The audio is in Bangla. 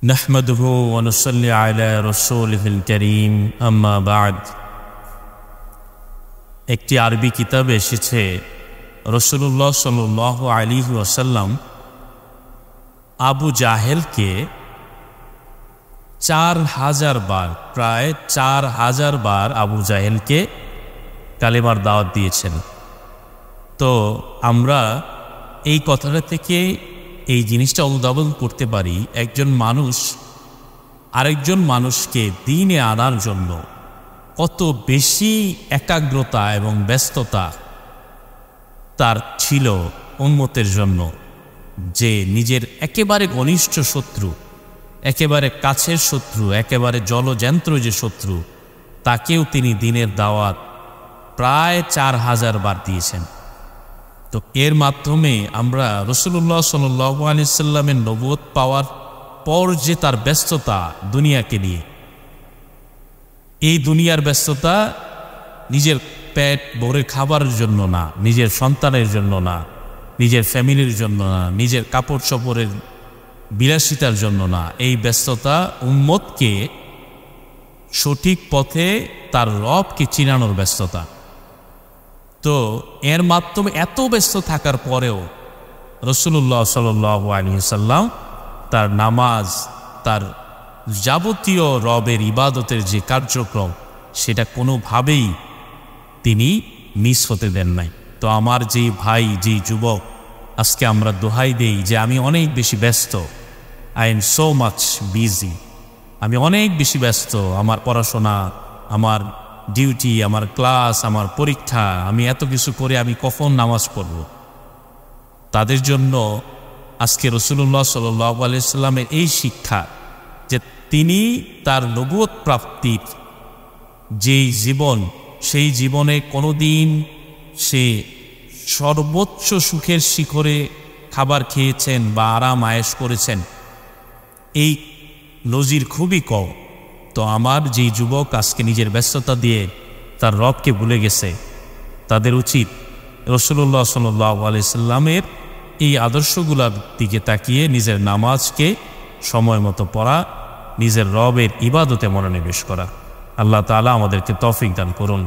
نحمده ونصلي على رسوله الكريم أما بعد একটি আরবি কিতাবে এসেছে রাসূলুল্লাহ সাল্লাল্লাহু আলাইহি ওয়াসাল্লাম আবু জাহেলকে 4000 বার প্রায় 4000 বার আবু জাহেলকে কালেমার দাওয়াত দিয়েছেন। তো আমরা এই কথাটা থেকে এই জিনিসটা অনুধাবন করতে পারি একজন মানুষ আরেকজন মানুষকে দ্বীনে আনার জন্য কত বেশি একাগ্রতা এবং ব্যস্ততা তার ছিল উম্মতের জন্য, যে নিজের একেবারে ঘনিষ্ঠ শত্রু, একেবারে কাছের শত্রু, একেবারে জলযন্ত্র যে শত্রু, তাকেও তিনি দ্বীনের দাওয়াত প্রায় 4000 বার দিয়েছেন। তো এর মাধ্যমে আমরা রাসূলুল্লাহ সাল্লাল্লাহু আলাইহি ওয়াসাল্লামের নবুয়ত পাওয়ার পর যে তার ব্যস্ততা দুনিয়াকে নিয়ে, এই দুনিয়ার ব্যস্ততা নিজের পেট ভরে খাবারের জন্য না, নিজের সন্তানের জন্য না, নিজের ফ্যামিলির জন্য না, নিজের কাপড় চোপড়ের বিলাসিতার জন্য না, এই ব্যস্ততা উম্মতকে সঠিক পথে তার রবকে চিনানোর ব্যস্ততা। তো এর মাধ্যমে এত ব্যস্ত থাকার পরেও রাসূলুল্লাহ সাল্লাল্লাহু আলাইহি ওয়াসাল্লাম তার নামাজ, তার যাবতীয় রবের ইবাদতের যে কার্যক্রম, সেটা কোনোভাবেই তিনি মিস হতে দেন নাই। তো আমার যে ভাই, যে যুবক, আজকে আমরা দোহাই দেই যে আমি অনেক বেশি ব্যস্ত, I am so much busy, আমি অনেক বেশি ব্যস্ত, আমার পড়াশোনা, আমার ডিউটি, আমার ক্লাস, আমার পরীক্ষা, আমি এত কিছু করে আমি কখন নামাজ পড়ব। তাদের জন্য আজকে রাসূলুল্লাহ সাল্লাল্লাহু আলাইহি ওয়াসাল্লামের এই শিক্ষা যে তিনি তার নবুয়ত প্রাপ্তির যেই জীবন, সেই জীবনে কোনোদিন সে সর্বোচ্চ সুখের শিখরে খাবার খেয়েছেন বা আরাম আয়েশ করেছেন, এই নজির খুবই কম। তো আমার যেই যুবক আজকে নিজের ব্যস্ততা দিয়ে তার রবকে ভুলে গেছে, তাদের উচিত রাসূলুল্লাহ সাল্লাল্লাহু আলাইহি ওয়াসাল্লামের এই আদর্শগুলোর দিকে তাকিয়ে নিজের নামাজকে সময় মতো পড়া, নিজের রবের ইবাদতে মনোনিবেশ করা। আল্লাহ তাআলা আমাদেরকে তৌফিক দান করুন।